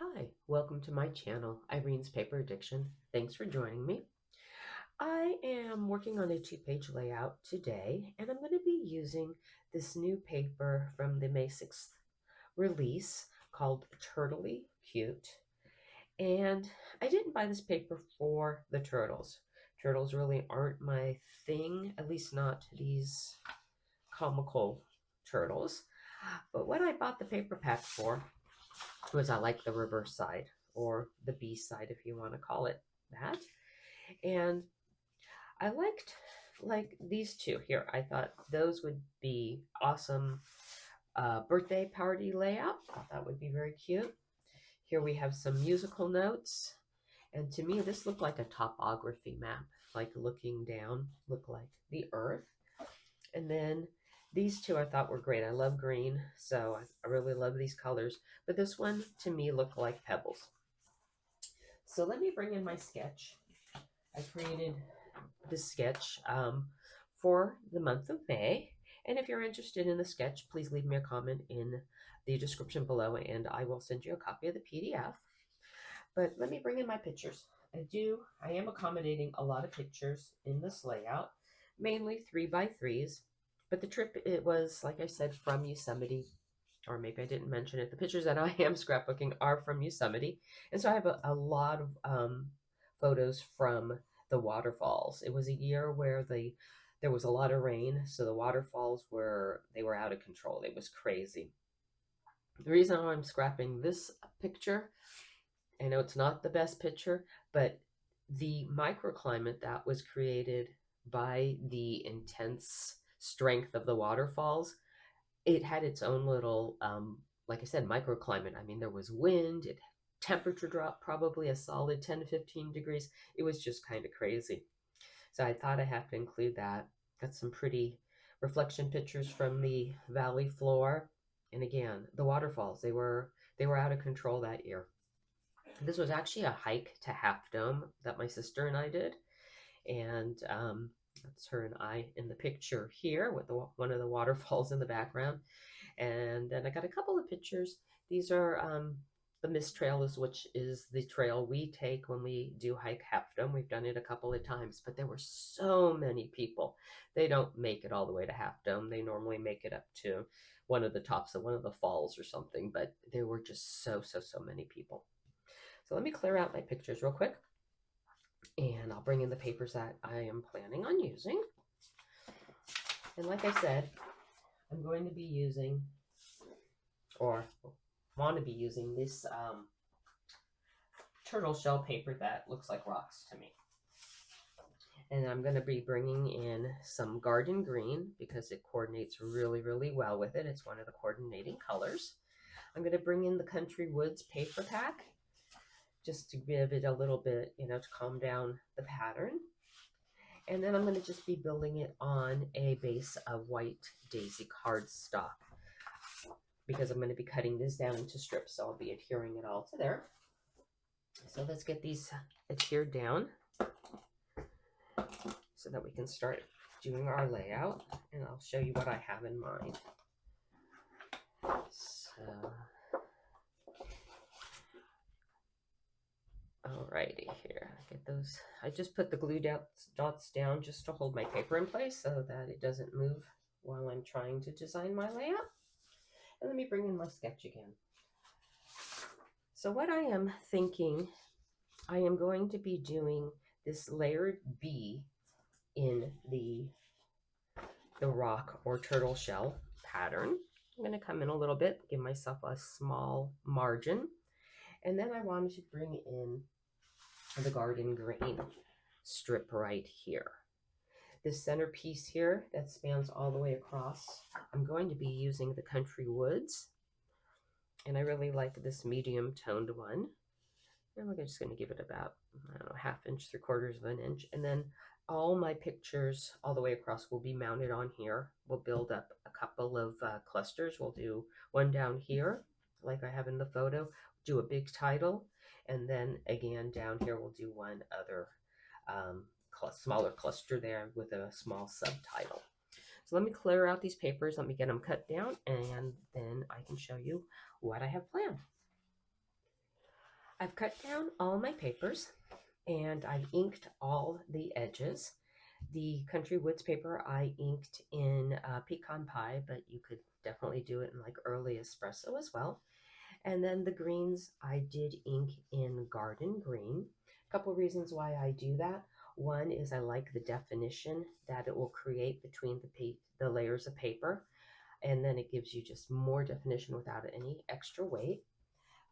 Hi, welcome to my channel, Irene's Paper Addiction. Thanks for joining me. I am working on a two-page layout today, and I'm going to be using this new paper from the May 6th release called Turtley Cute. And I didn't buy this paper for the turtles. Turtles really aren't my thing, at least not these comical turtles. But what I bought the paper pack for was I like the reverse side, or the B side if you want to call it that. And I liked like these two here. I thought those would be awesome birthday party layout. I thought that would be very cute. Here we have some musical notes. And to me, this looked like a topography map, like looking down, look like the earth. And then these two I thought were great. I love green, so I really love these colors. But this one, to me, looked like pebbles. So let me bring in my sketch. I created this sketch for the month of May. And if you're interested in the sketch, please leave me a comment in the description below and I will send you a copy of the PDF. But let me bring in my pictures. I am accommodating a lot of pictures in this layout, mainly 3x3s. But the trip, it was, like I said, from Yosemite, or maybe I didn't mention it. The pictures that I am scrapbooking are from Yosemite. And so I have a lot of photos from the waterfalls. It was a year where there was a lot of rain, so the waterfalls were out of control. It was crazy. The reason I'm scrapping this picture, I know it's not the best picture, but the microclimate that was created by the intense strength of the waterfalls, it had its own little, like I said, microclimate. I mean, there was wind, temperature dropped probably a solid 10 to 15 degrees. It was just kind of crazy. So I thought I have to include that. Got some pretty reflection pictures from the valley floor. And again, the waterfalls, they were out of control that year. This was actually a hike to Half Dome that my sister and I did. And that's her and I in the picture here with one of the waterfalls in the background. And then I got a couple of pictures. These are the Mist Trail, which is the trail we take when we do hike Half Dome. We've done it a couple of times, but there were so many people. They don't make it all the way to Half Dome. They normally make it up to one of the tops of one of the falls or something, but there were just so many people. So let me clear out my pictures real quick, and I'll bring in the papers that I am planning on using. And like I said, I'm going to be using, or want to be using, this turtle shell paper that looks like rocks to me. And I'm going to be bringing in some garden green because it coordinates really well with it. It's one of the coordinating colors. I'm going to bring in the Country Woods paper pack just to give it a little bit, to calm down the pattern. And then I'm going to just be building it on a base of white daisy cardstock because I'm going to be cutting this down into strips, so I'll be adhering it all to there. So let's get these adhered down so that we can start doing our layout, and I'll show you what I have in mind. So, alrighty, here, get those. I just put the glue dots down just to hold my paper in place so that it doesn't move while I'm trying to design my layout. And let me bring in my sketch again. So what I am thinking, I am going to be doing this layered B in the rock or turtle shell pattern. I'm going to come in a little bit, give myself a small margin. And then I wanted to bring in the garden green strip right here. This center piece here that spans all the way across, I'm going to be using the Country Woods. And I really like this medium toned one. And we're just going to give it about, I don't know, 1/2 inch, 3/4 of an inch. And then all my pictures all the way across will be mounted on here. We'll build up a couple of clusters. We'll do one down here, like I have in the photo, do a big title. And then again, down here, we'll do one other smaller cluster there with a small subtitle. So let me clear out these papers. Let me get them cut down, and then I can show you what I have planned. I've cut down all my papers and I inked all the edges. The Country Woods paper I inked in Pecan Pie, but you could definitely do it in like early espresso as well. And then the greens I did ink in Garden Green. A couple reasons why I do that. One is I like the definition that it will create between the layers of paper, and then it gives you just more definition without any extra weight.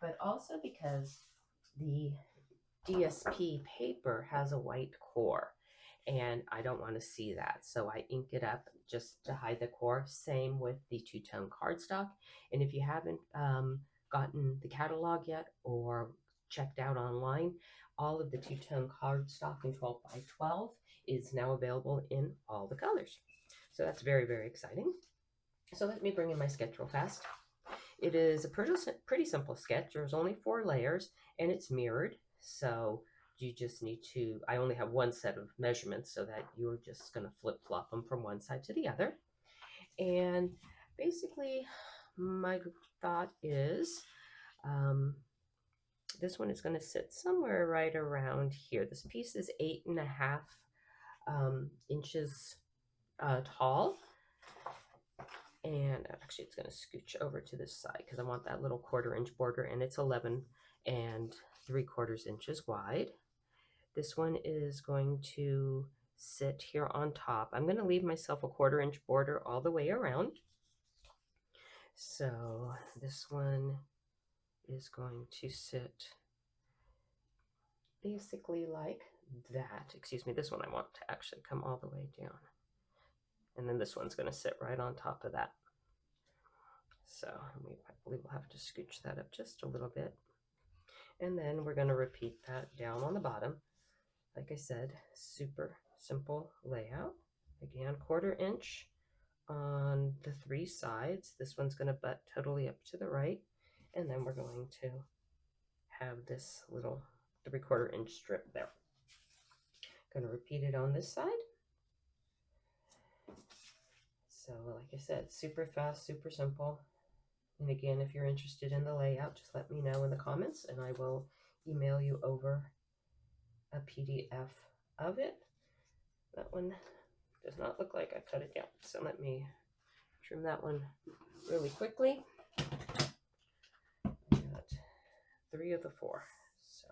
But also because the DSP paper has a white core and I don't want to see that. So I ink it up just to hide the core. Same with the two-tone cardstock. And if you haven't gotten the catalog yet or checked out online, all of the two-tone cardstock in 12 by 12 is now available in all the colors. So that's very, very exciting. So let me bring in my sketch real fast. It is a pretty simple sketch. There's only 4 layers and it's mirrored. So you just need to, I only have one set of measurements so that you're just going to flip-flop them from one side to the other. And basically my thought is this one is going to sit somewhere right around here. This piece is 8.5 inches tall. And actually it's going to scooch over to this side because I want that little 1/4 inch border, and it's 11 3/4 inches wide. This one is going to sit here on top. I'm going to leave myself a 1/4 inch border all the way around. So this one is going to sit basically like that. Excuse me, this one I want to actually come all the way down. And then this one's going to sit right on top of that. So we probably will have to scooch that up just a little bit. And then we're going to repeat that down on the bottom. Like I said, super simple layout. Again, 1/4 inch on the 3 sides. This one's going to butt totally up to the right. And then we're going to have this little 3/4 inch strip there. Going to repeat it on this side. So like I said, super fast, super simple. And again, if you're interested in the layout, just let me know in the comments and I will email you over a PDF of it. That one does not look like I cut it down. So let me trim that one really quickly. Got 3 of the 4. So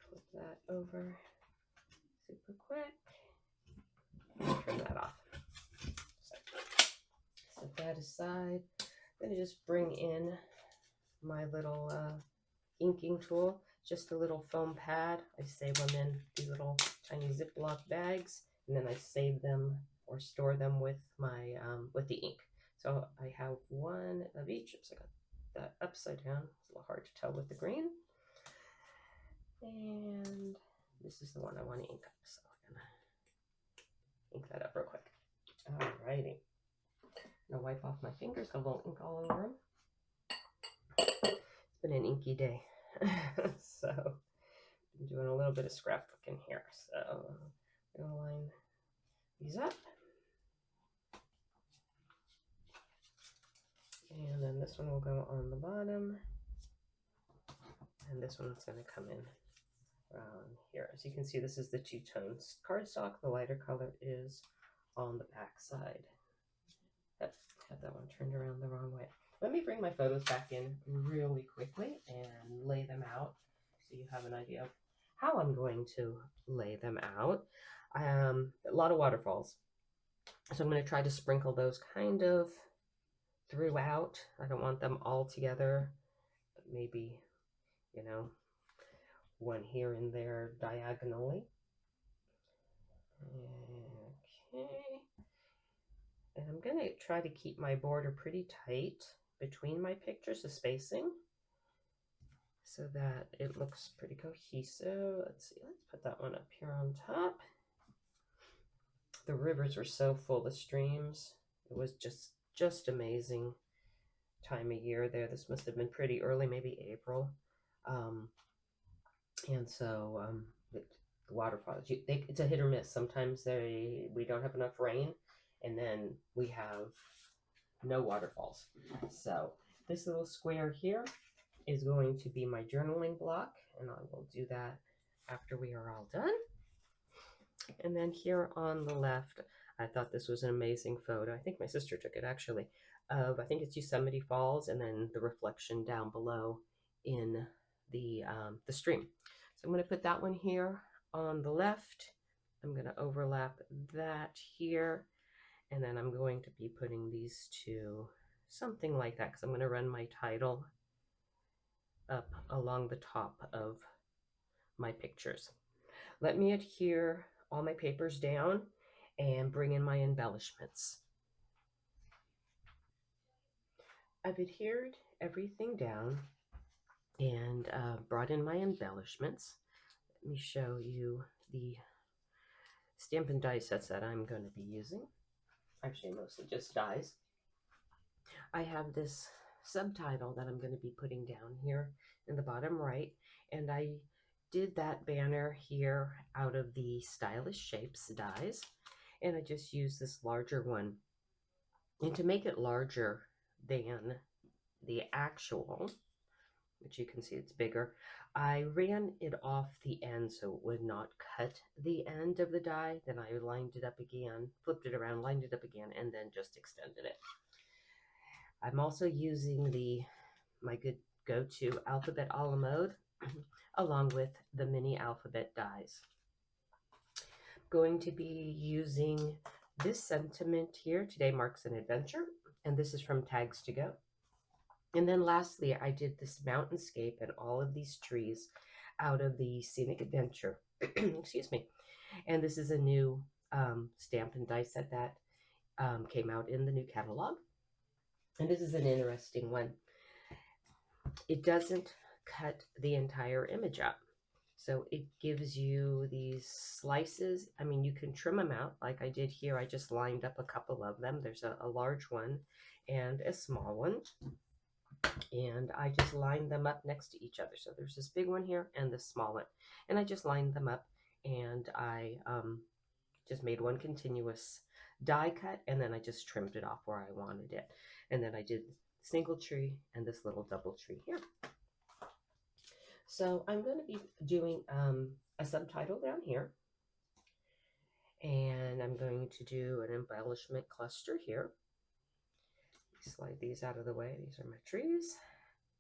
flip that over super quick. Trim that off. So, set that aside. I'm going to just bring in my little inking tool, just a little foam pad. I save them in these little tiny Ziploc bags, and then I save them or store them with my with the ink. So I have one of each. Oops, I got that upside down. It's a little hard to tell with the green. And this is the one I want to ink up. So I'm gonna ink that up real quick. Alrighty. I'm gonna wipe off my fingers. Got a little ink all over them. It's been an inky day. So I'm doing a little bit of scrapbooking here. So I'm gonna line these up. And then this one will go on the bottom. And this one's gonna come in around here. As you can see, this is the two-tone cardstock. The lighter color is on the back side. Had that one turned around the wrong way. Let me bring my photos back in really quickly and lay them out so you have an idea of how I'm going to lay them out. A lot of waterfalls. So I'm going to try to sprinkle those kind of throughout. I don't want them all together, but maybe, you know, one here and there diagonally. Okay. And I'm going to try to keep my border pretty tight between my pictures, the spacing, so that it looks pretty cohesive. Let's see, let's put that one up here on top. The rivers were so full, the streams. It was just amazing time of year there. This must have been pretty early, maybe April. And so the waterfalls, it's a hit or miss. Sometimes we don't have enough rain, and then we have no waterfalls. So This little square here is going to be my journaling block, and I will do that after we are all done. And then here on the left, I thought this was an amazing photo. I think my sister took it actually, of I think it's Yosemite Falls and then the reflection down below in the stream. So I'm going to put that one here on the left. I'm going to overlap that here, and then I'm going to be putting these two something like that because I'm going to run my title up along the top of my pictures. Let me adhere all my papers down and bring in my embellishments. I've adhered everything down and brought in my embellishments. Let me show you the Stampin' die sets that I'm going to be using. Actually, mostly just dies. I have this subtitle that I'm going to be putting down here in the bottom right, and I did that banner here out of the Stylish Shapes dies, and I just used this larger one. And to make it larger than the actual, which you can see it's bigger, I ran it off the end so it would not cut the end of the die. Then I lined it up again, flipped it around, lined it up again, and then just extended it. I'm also using my good go-to alphabet a la mode along with the mini alphabet dies. Going to be using this sentiment here, today marks an adventure, and this is from Tags to Go. And then lastly, I did this mountainscape and all of these trees out of the Scenic Adventure. Excuse me. And this is a new Stampin' die set that came out in the new catalog. And this is an interesting one. It doesn't cut the entire image up. So it gives you these slices. I mean, you can trim them out like I did here. I just lined up a couple of them. There's a large one and a small one. And I just lined them up next to each other. So there's this big one here and this small one. And I just lined them up, and I just made one continuous die cut, and then I just trimmed it off where I wanted it. And then I did single tree and this little double tree here. So I'm going to be doing a subtitle down here, and I'm going to do an embellishment cluster here. Slide these out of the way. These are my trees,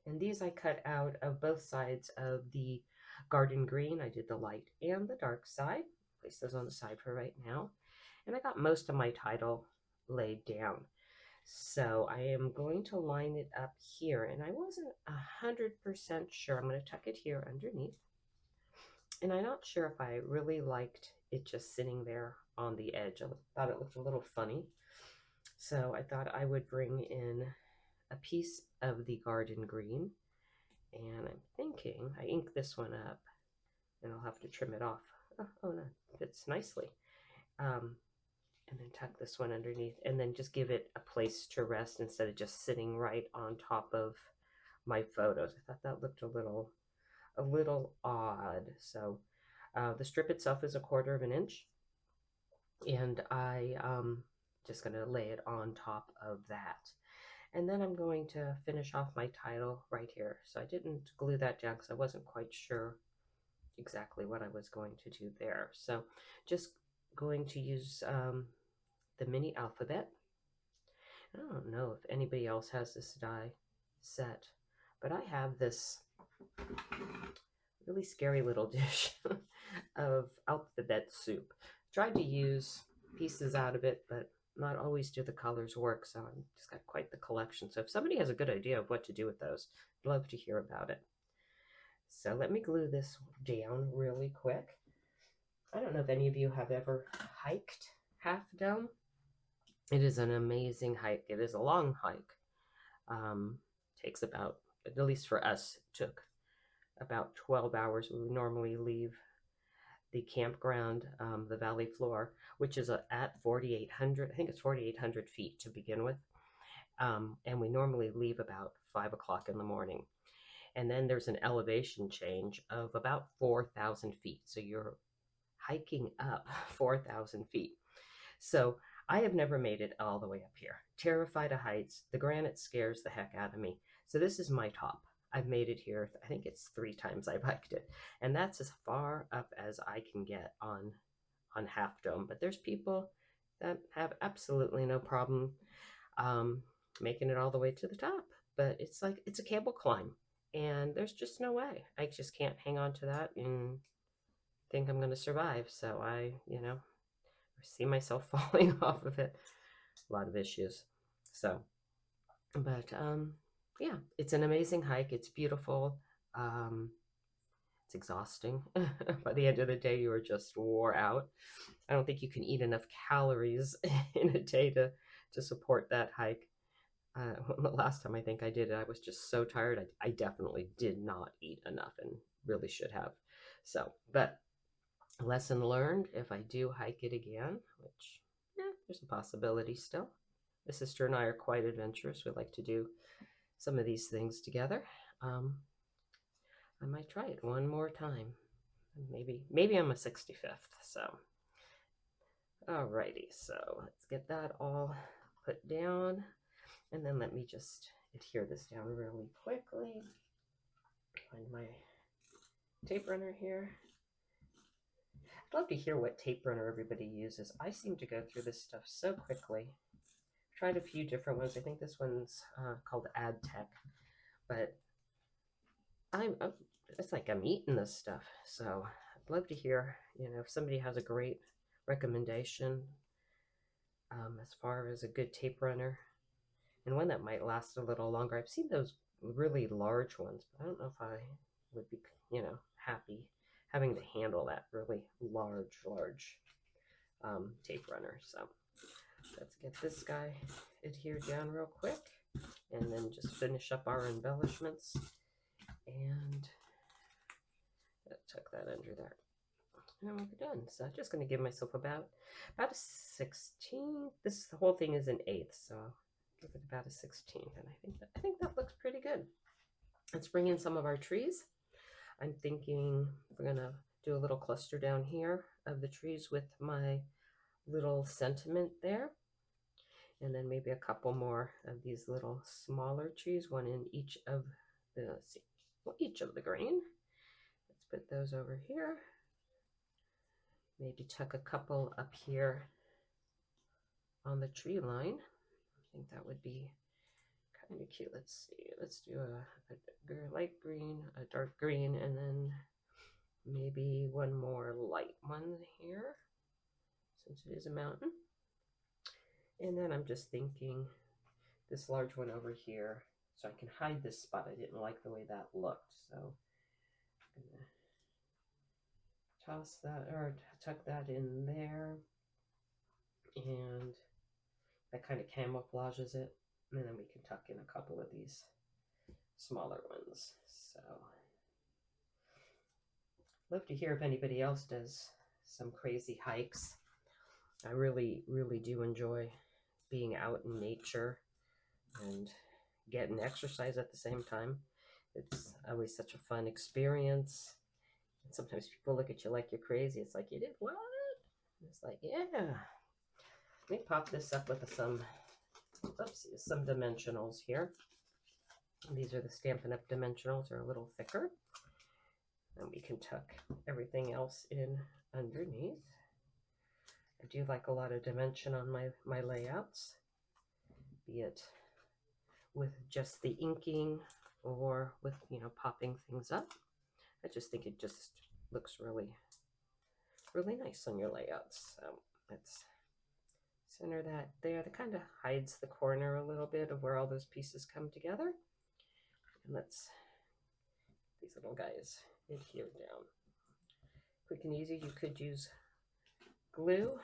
and these I cut out of both sides of the garden green. I did the light and the dark side. Place those on the side for right now, and I got most of my title laid down. So I am going to line it up here, and I wasn't 100% sure. I'm going to tuck it here underneath, and I'm not sure if I really liked it just sitting there on the edge. I thought it looked a little funny, so I thought I would bring in a piece of the garden green, and I'm thinking I inked this one up, and I'll have to trim it off. Oh no, it fits nicely. And then tuck this one underneath, and then just give it a place to rest instead of just sitting right on top of my photos. I thought that looked a little odd. So the strip itself is 1/4 inch, and I just going to lay it on top of that. And then I'm going to finish off my title right here. So I didn't glue that down because I wasn't quite sure exactly what I was going to do there. So just going to use the mini alphabet. I don't know if anybody else has this die set, but I have this really scary little dish of alphabet soup. Tried to use pieces out of it, but not always do the colors work, so I've just got quite the collection. So if somebody has a good idea of what to do with those, I'd love to hear about it. So let me glue this down really quick. I don't know if any of you have ever hiked Half Dome. It is an amazing hike. It is a long hike. Takes about, at least for us, took about 12 hours. We would normally leave the campground, the valley floor, which is at 4,800. I think it's 4,800 feet to begin with. And we normally leave about 5 o'clock in the morning. And then there's an elevation change of about 4,000 feet. So you're hiking up 4,000 feet. So I have never made it all the way up here. Terrified of heights. The granite scares the heck out of me. So this is my top. I've made it here. I think it's 3 times I've hiked it. And that's as far up as I can get on Half Dome. But there's people that have absolutely no problem making it all the way to the top. But it's like, it's a cable climb. And there's just no way. I just can't hang on to that and think I'm going to survive. So I, see myself falling off of it. A lot of issues. So, but yeah, it's an amazing hike. It's beautiful. It's exhausting. By the end of the day, you are just wore out. I don't think you can eat enough calories in a day to support that hike. The last time I think I did it, I was just so tired. I definitely did not eat enough and really should have. So, but lesson learned, if I do hike it again, which there's a possibility still. My sister and I are quite adventurous. We like to do some of these things together. I might try it one more time. Maybe on my 65th. So, alrighty. So let's get that all put down. And then let me just adhere this down really quickly. Find my tape runner here. I'd love to hear what tape runner everybody uses. I seem to go through this stuff so quickly. I've tried a few different ones. I think this one's called AdTech, but it's like I'm eating this stuff. So I'd love to hear, if somebody has a great recommendation as far as a good tape runner and one that might last a little longer. I've seen those really large ones, but I don't know if I would be, happy having to handle that really large tape runner. So let's get this guy adhered down real quick and then just finish up our embellishments. And tuck that under there. And we're done. So I'm just going to give myself about a 16th. The whole thing is an 1/8, so I'll give it about a 16th. And I think that looks pretty good. Let's bring in some of our trees. I'm thinking we're going to do a little cluster down here of the trees with my little sentiment there. And then maybe a couple more of these little smaller trees, one in each of the, each of the green. Let's put those over here. Maybe tuck a couple up here on the tree line. I think that would be kind of cute. Let's see. Let's do a light green, a dark green, and then maybe one more light one here, since it is a mountain. And then I'm just thinking this large one over here, so I can hide this spot. I didn't like the way that looked, so I'm gonna toss that or tuck that in there, and that kind of camouflages it. And then we can tuck in a couple of these smaller ones. So love to hear if anybody else does some crazy hikes. I really do enjoy being out in nature and getting exercise at the same time. It's always such a fun experience. And sometimes people look at you like you're crazy. It's like, you did what? It's like, yeah. Let me pop this up with some dimensionals here. These are the Stampin' Up! Dimensionals. They're a little thicker. And we can tuck everything else in underneath. I do like a lot of dimension on my layouts, be it with just the inking or with, popping things up. I just think it just looks really nice on your layouts. So let's center that there. That kind of hides the corner a little bit of where all those pieces come together. And let's these little guys adhere down. Quick and easy. You could use glue,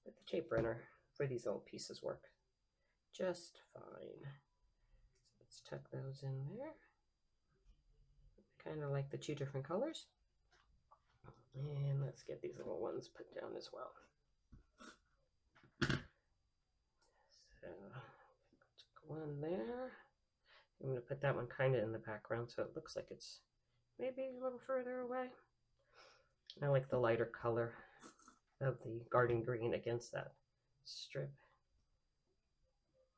but the tape runner for these little pieces work just fine. So let's tuck those in there. Kind of like the 2 different colors. And let's get these little ones put down as well. So, tuck one there. I'm going to put that one kind of in the background so it looks like it's maybe a little further away. I like the lighter color of the garden green against that strip,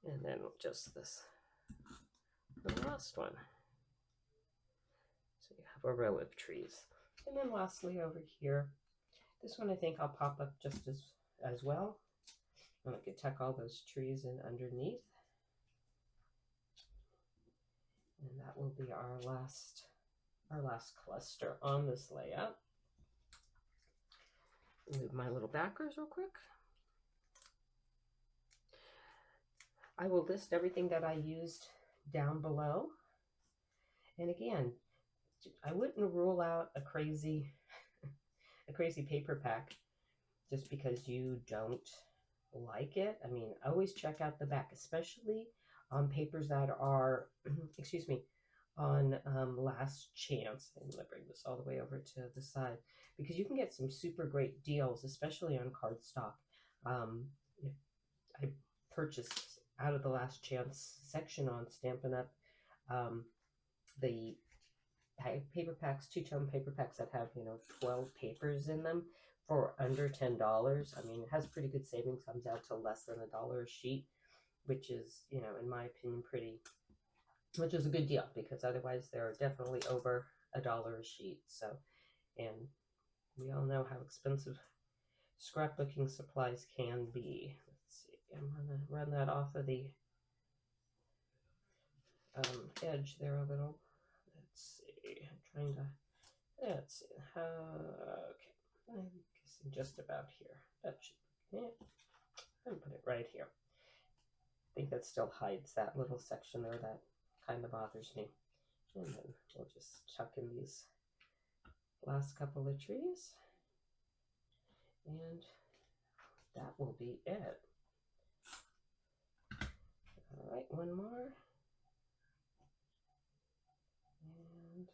and then just this, the last one. So you have a row of trees. And then lastly over here, this one I think I'll pop up just as well. And I could tuck all those trees in underneath. And that will be our last cluster on this layout. Move my little backers real quick. I will list everything that I used down below. And again, I wouldn't rule out a crazy paper pack just because you don't like it. I mean, always check out the back, especially on papers that are, excuse me, on last chance. And I'm gonna bring this all the way over to the side because you can get some super great deals, especially on cardstock. I purchased out of the last chance section on Stampin' Up the paper packs, two-tone paper packs that have, 12 papers in them for under $10. I mean, it has pretty good savings, comes out to less than $1 a sheet, which is, in my opinion, which is a good deal because otherwise they're definitely over $1 a sheet. So, and we all know how expensive scrapbooking supplies can be. Let's see, I'm gonna run that off of the edge there a little. Let's see, I'm trying to, let's see, okay, I'm guessing just about here. That should, yeah, and put it right here. I think that still hides that little section there that kind of bothers me. And then we'll just chuck in these last couple of trees. And that will be it. All right, one more. And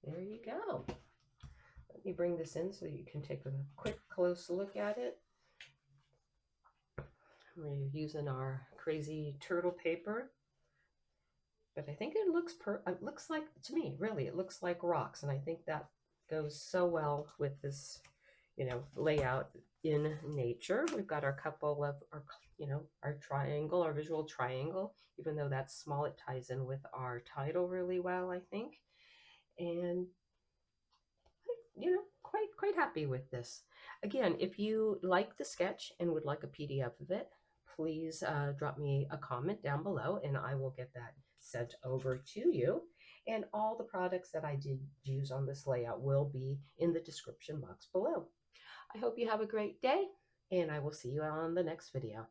there you go. Let me bring this in so you can take a quick close look at it. We're using our crazy turtle paper, but I think it looks like, to me, really, it looks like rocks, and I think that goes so well with this, layout in nature. We've got our couple of our triangle, our visual triangle. Even though that's small, it ties in with our title really well, I think, and quite happy with this. Again, if you like the sketch and would like a PDF of it, please drop me a comment down below and I will get that sent over to you. And all the products that I did use on this layout will be in the description box below. I hope you have a great day and I will see you on the next video.